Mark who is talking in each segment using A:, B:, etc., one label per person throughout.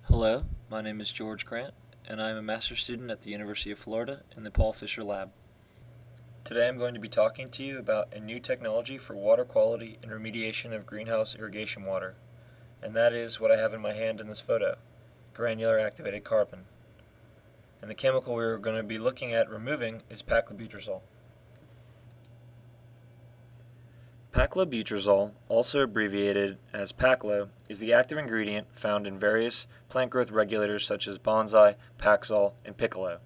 A: Hello, my name is George Grant, and I am a master's student at the University of Florida in the Paul Fisher Lab. Today I'm going to be talking to you about a new technology for water quality and remediation of greenhouse irrigation water, and that is what I have in my hand in this photo, granular activated carbon. And the chemical we're going to be looking at removing is paclobutrazol. Paclobutrazol, also abbreviated as Paclo, is the active ingredient found in various plant growth regulators such as bonsai, Paxol, and piccolo.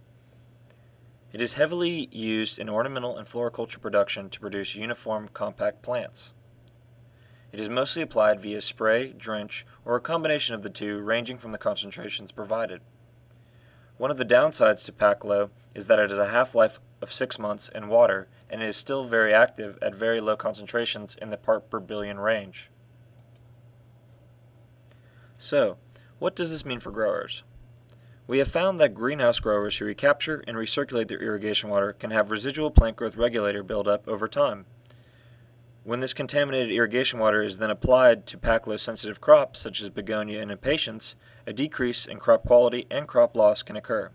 A: It is heavily used in ornamental and floriculture production to produce uniform, compact plants. It is mostly applied via spray, drench, or a combination of the two, ranging from the concentrations provided. One of the downsides to Paclo is that it has a half-life of 6 months in water, and it is still very active at very low concentrations in the part per billion range. So, what does this mean for growers? We have found that greenhouse growers who recapture and recirculate their irrigation water can have residual plant growth regulator buildup over time. When this contaminated irrigation water is then applied to Paclo-sensitive crops such as begonia and impatiens, a decrease in crop quality and crop loss can occur.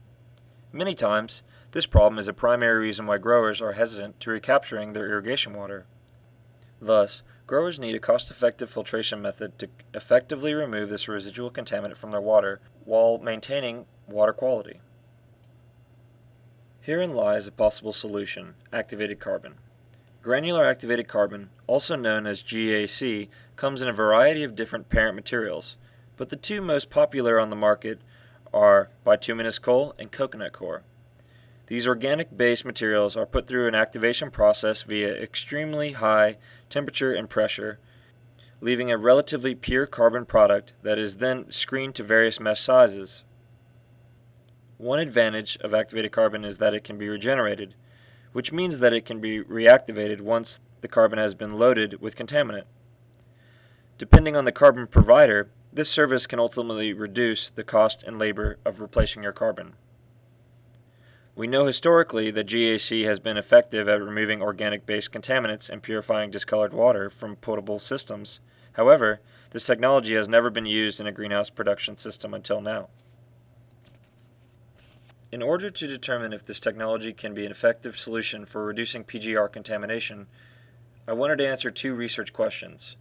A: Many times, this problem is a primary reason why growers are hesitant to recapturing their irrigation water. Thus, growers need a cost-effective filtration method to effectively remove this residual contaminant from their water while maintaining water quality. Herein lies a possible solution: activated carbon. Granular activated carbon, also known as GAC, comes in a variety of different parent materials, but the two most popular on the market are bituminous coal and coconut coir. These organic-based materials are put through an activation process via extremely high temperature and pressure, leaving a relatively pure carbon product that is then screened to various mesh sizes. One advantage of activated carbon is that it can be regenerated, which means that it can be reactivated once the carbon has been loaded with contaminant. Depending on the carbon provider, this service can ultimately reduce the cost and labor of replacing your carbon. We know historically that GAC has been effective at removing organic-based contaminants and purifying discolored water from potable systems. However, this technology has never been used in a greenhouse production system until now. In order to determine if this technology can be an effective solution for reducing PGR contamination, I wanted to answer two research questions.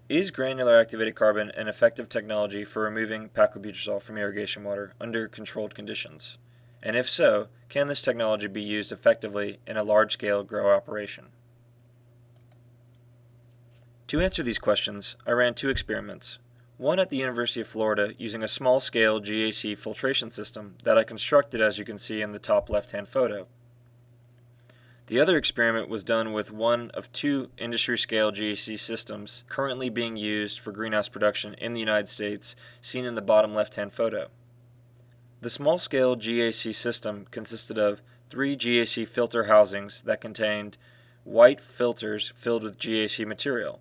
A: Is granular activated carbon an effective technology for removing paclobutrazol from irrigation water under controlled conditions? And if so, can this technology be used effectively in a large-scale grow operation? To answer these questions, I ran two experiments. One at the University of Florida using a small-scale GAC filtration system that I constructed, as you can see in the top left-hand photo. The other experiment was done with one of two industry-scale GAC systems currently being used for greenhouse production in the United States, seen in the bottom left-hand photo. The small-scale GAC system consisted of 3 GAC filter housings that contained white filters filled with GAC material.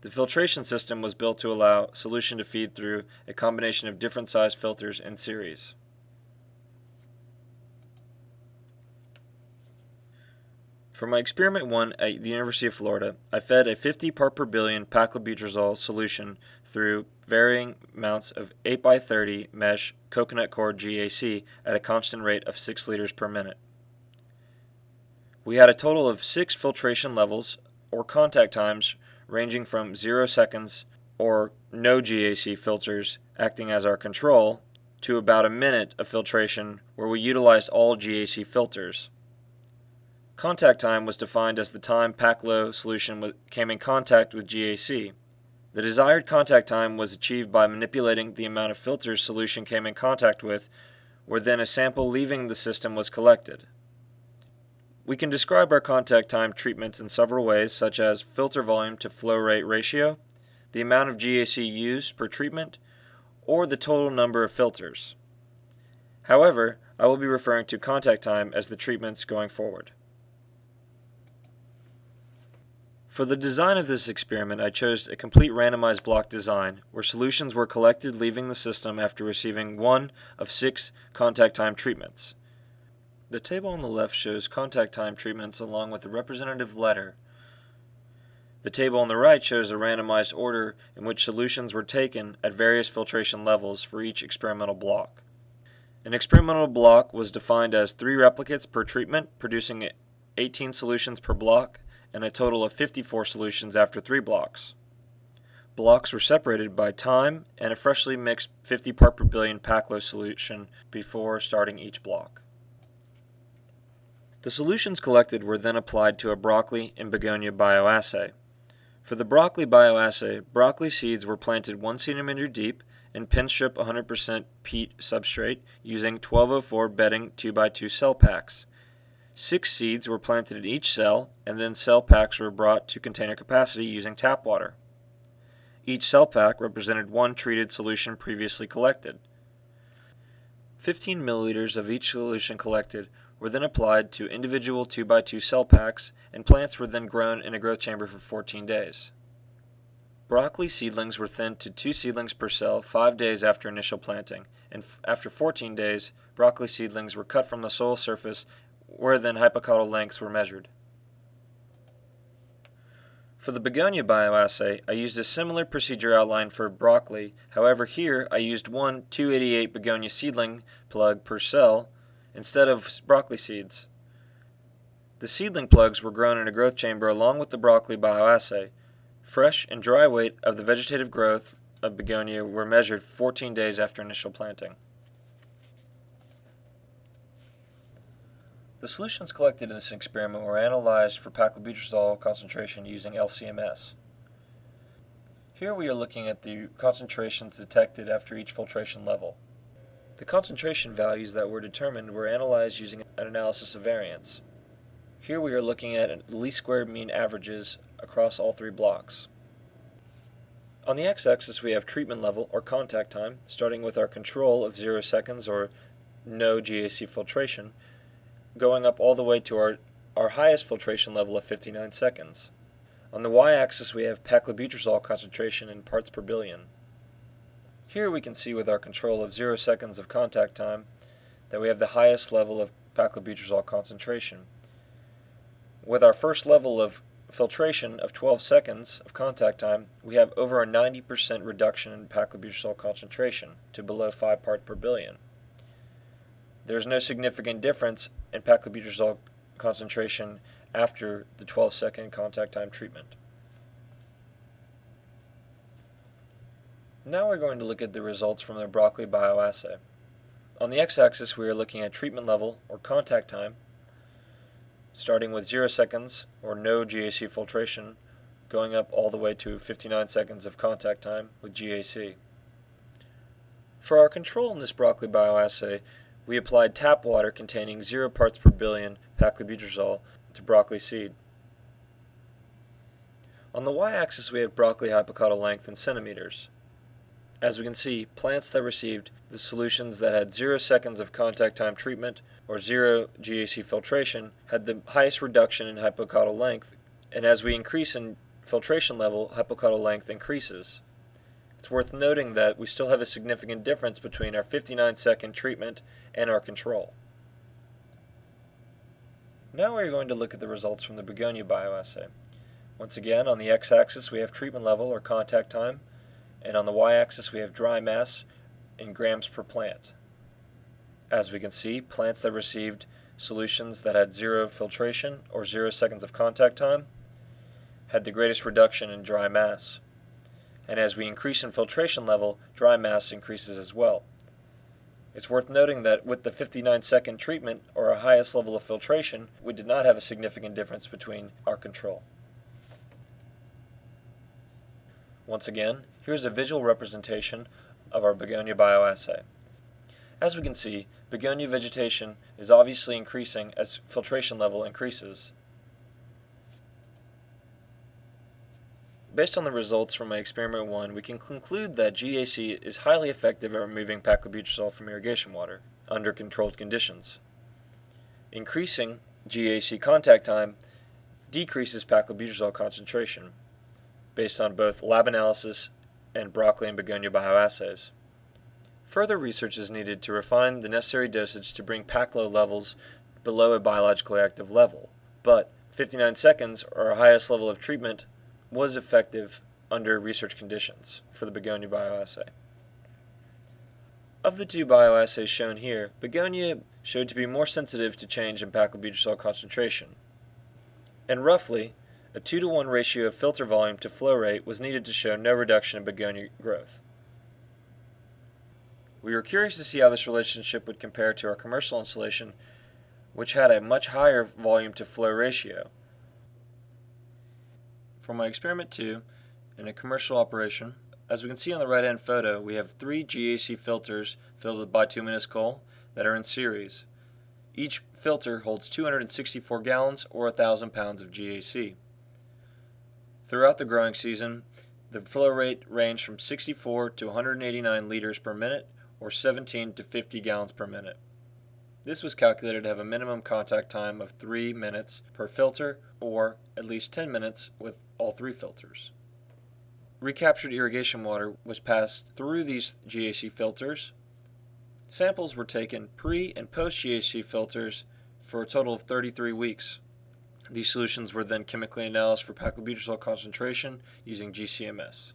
A: The filtration system was built to allow solution to feed through a combination of different size filters in series. For my experiment 1 at the University of Florida, I fed a 50 part per billion paclobutrazol solution through varying amounts of 8x30 mesh coconut coir GAC at a constant rate of 6 liters per minute. We had a total of 6 filtration levels or contact times ranging from 0 seconds or no GAC filters acting as our control to about a minute of filtration where we utilized all GAC filters. Contact time was defined as the time Paclo solution came in contact with GAC. The desired contact time was achieved by manipulating the amount of filters solution came in contact with, where then a sample leaving the system was collected. We can describe our contact time treatments in several ways, such as filter volume to flow rate ratio, the amount of GAC used per treatment, or the total number of filters. However, I will be referring to contact time as the treatments going forward. For the design of this experiment, I chose a complete randomized block design where solutions were collected leaving the system after receiving one of 6 contact time treatments. The table on the left shows contact time treatments along with a representative letter The table on the right shows a randomized order in which solutions were taken at various filtration levels for each experimental block. An experimental block was defined as 3 replicates per treatment, producing 18 solutions per block, and a total of 54 solutions after 3 blocks. Blocks were separated by time and a freshly mixed 50 part per billion Paclo solution before starting each block. The solutions collected were then applied to a broccoli and begonia bioassay. For the broccoli bioassay, broccoli seeds were planted 1 centimeter deep in pin strip 100% peat substrate using 1204 bedding 2x2 cell packs. 6 seeds were planted in each cell, and then cell packs were brought to container capacity using tap water. Each cell pack represented 1 treated solution previously collected. 15 milliliters of each solution collected were then applied to individual 2x2 cell packs, and plants were then grown in a growth chamber for 14 days. Broccoli seedlings were thinned to 2 seedlings per cell 5 days after initial planting, and after 14 days, broccoli seedlings were cut from the soil surface, where then hypocotyl lengths were measured. For the begonia bioassay, I used a similar procedure outlined for broccoli. However, here I used 1 288 begonia seedling plug per cell instead of broccoli seeds. The seedling plugs were grown in a growth chamber along with the broccoli bioassay. Fresh and dry weight of the vegetative growth of begonia were measured 14 days after initial planting. The solutions collected in this experiment were analyzed for paclobutrazole concentration using LCMS. Here we are looking at the concentrations detected after each filtration level. The concentration values that were determined were analyzed using an analysis of variance. Here we are looking at least squared mean averages across all 3 blocks. On the x-axis we have treatment level or contact time, starting with our control of 0 seconds or no GAC filtration, going up all the way to our highest filtration level of 59 seconds. On the y-axis we have paclobutrazole concentration in parts per billion. Here we can see with our control of 0 seconds of contact time that we have the highest level of paclobutrazole concentration. With our first level of filtration of 12 seconds of contact time, we have over a 90% reduction in paclobutrazole concentration to below 5 parts per billion. There is no significant difference in paclobutrazole concentration after the 12-second contact time treatment. Now we're going to look at the results from the broccoli bioassay. On the x-axis we are looking at treatment level or contact time, starting with 0 seconds or no GAC filtration, going up all the way to 59 seconds of contact time with GAC. For our control in this broccoli bioassay, we applied tap water containing 0 parts per billion paclobutrazole to broccoli seed. On the y-axis we have broccoli hypocotyl length in centimeters. As we can see, plants that received the solutions that had 0 seconds of contact time treatment or 0 GAC filtration had the highest reduction in hypocotyl length, and as we increase in filtration level, hypocotyl length increases. It's worth noting that we still have a significant difference between our 59-second treatment and our control. Now we're going to look at the results from the begonia bioassay. Once again, on the x-axis we have treatment level or contact time, and on the y-axis we have dry mass in grams per plant. As we can see, plants that received solutions that had 0 filtration or 0 seconds of contact time had the greatest reduction in dry mass. And as we increase in filtration level, dry mass increases as well. It's worth noting that with the 59-second treatment, or our highest level of filtration, we did not have a significant difference between our control. Once again, here's a visual representation of our begonia bioassay. As we can see, begonia vegetation is obviously increasing as filtration level increases. Based on the results from my experiment 1, we can conclude that GAC is highly effective at removing paclobutrazole from irrigation water under controlled conditions. Increasing GAC contact time decreases paclobutrazole concentration, based on both lab analysis and broccoli and begonia bioassays. Further research is needed to refine the necessary dosage to bring Paclo levels below a biologically active level, but 59 seconds, or our highest level of treatment, was effective under research conditions for the begonia bioassay. Of the two bioassays shown here, begonia showed to be more sensitive to change in paclobutrazol concentration, and roughly a 2-to-1 ratio of filter volume to flow rate was needed to show no reduction in begonia growth. We were curious to see how this relationship would compare to our commercial installation, which had a much higher volume to flow ratio. For my experiment 2, in a commercial operation, as we can see on the right-hand photo, we have 3 GAC filters filled with bituminous coal that are in series. Each filter holds 264 gallons or 1,000 pounds of GAC. Throughout the growing season, the flow rate ranged from 64 to 189 liters per minute or 17 to 50 gallons per minute. This was calculated to have a minimum contact time of 3 minutes per filter or at least 10 minutes with all 3 filters. Recaptured irrigation water was passed through these GAC filters. Samples were taken pre- and post-GAC filters for a total of 33 weeks. These solutions were then chemically analyzed for paclobutrazol concentration using GCMS.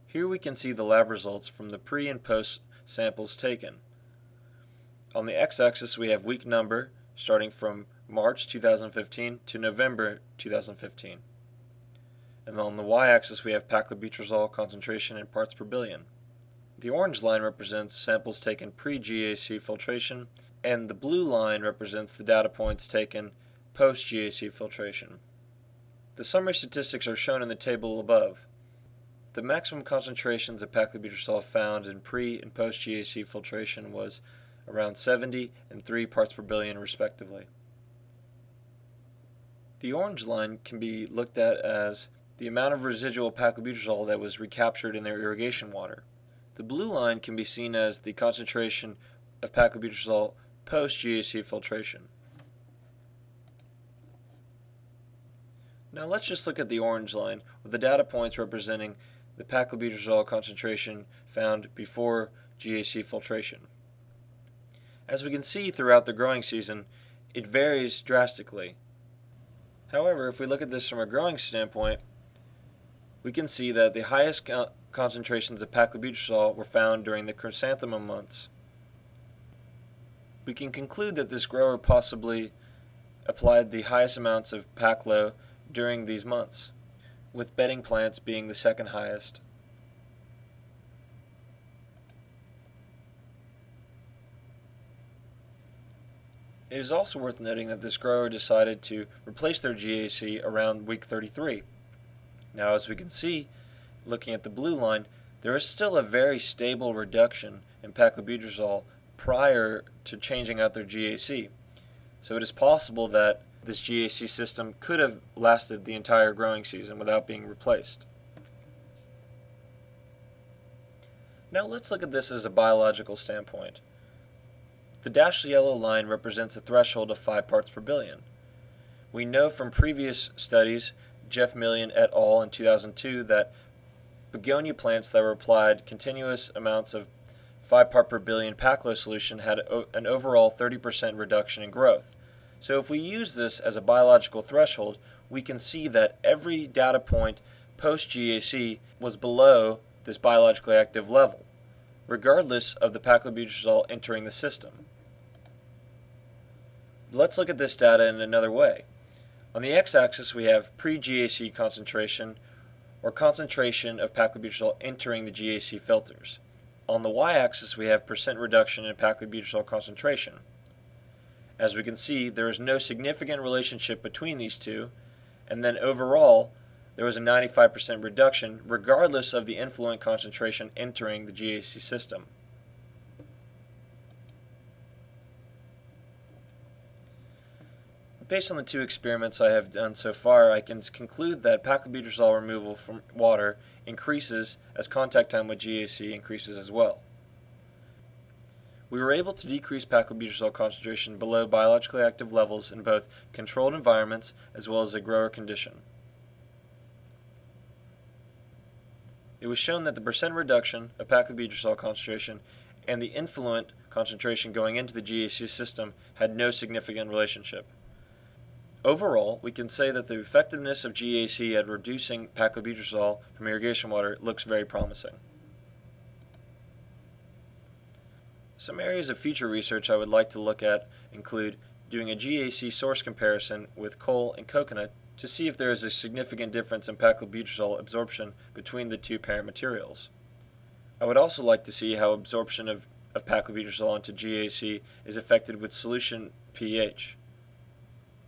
A: Here we can see the lab results from the pre- and post samples taken. On the x-axis we have week number starting from March 2015 to November 2015. And on the y-axis we have paclobutrazol concentration in parts per billion. The orange line represents samples taken pre-GAC filtration, and the blue line represents the data points taken post-GAC filtration. The summary statistics are shown in the table above. The maximum concentrations of paclobutrazol found in pre- and post-GAC filtration was around 70 and 3 parts per billion respectively. The orange line can be looked at as the amount of residual paclobutrazol that was recaptured in their irrigation water. The blue line can be seen as the concentration of paclobutrazol post-GAC filtration. Now let's just look at the orange line with the data points representing the paclobutrazol concentration found before GAC filtration. As we can see throughout the growing season, it varies drastically. However, if we look at this from a growing standpoint, we can see that the highest concentrations of paclobutrazol were found during the chrysanthemum months. We can conclude that this grower possibly applied the highest amounts of paclo during these months, with bedding plants being the second highest. It is also worth noting that this grower decided to replace their GAC around week 33. Now, as we can see, looking at the blue line, there is still a very stable reduction in paclobutrazol prior to changing out their GAC. So it is possible that this GAC system could have lasted the entire growing season without being replaced. Now let's look at this as a biological standpoint. The dashed yellow line represents a threshold of 5 parts per billion. We know from previous studies, Jeff Millian et al. In 2002, that begonia plants that were applied continuous amounts of 5 part per billion paclo solution had an overall 30% reduction in growth. So if we use this as a biological threshold, we can see that every data point post-GAC was below this biologically active level, regardless of the paclobutrazol entering the system. Let's look at this data in another way. On the x-axis we have pre-GAC concentration, or concentration of paclobutrazol entering the GAC filters. On the y-axis we have percent reduction in paclobutrazol concentration. As we can see, there is no significant relationship between these two, and then overall there was a 95% reduction regardless of the influent concentration entering the GAC system. Based on the 2 experiments I have done so far, I can conclude that paclobutrazol removal from water increases as contact time with GAC increases as well. We were able to decrease paclobutrazol concentration below biologically active levels in both controlled environments as well as a grower condition. It was shown that the percent reduction of paclobutrazol concentration and the influent concentration going into the GAC system had no significant relationship. Overall, we can say that the effectiveness of GAC at reducing paclobutrazol from irrigation water looks very promising. Some areas of future research I would like to look at include doing a GAC source comparison with coal and coconut to see if there is a significant difference in paclobutrazol absorption between the two parent materials. I would also like to see how absorption of paclobutrazol into GAC is affected with solution pH.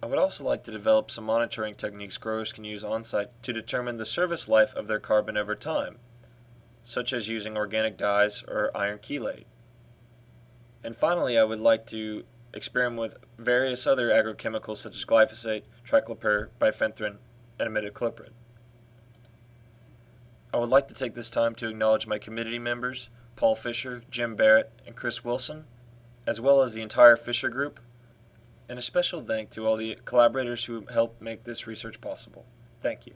A: I would also like to develop some monitoring techniques growers can use on-site to determine the service life of their carbon over time, such as using organic dyes or iron chelate. And finally, I would like to experiment with various other agrochemicals such as glyphosate, triclopyr, bifenthrin, and imidacloprid. I would like to take this time to acknowledge my committee members, Paul Fisher, Jim Barrett, and Chris Wilson, as well as the entire Fisher Group, and a special thank to all the collaborators who helped make this research possible. Thank you.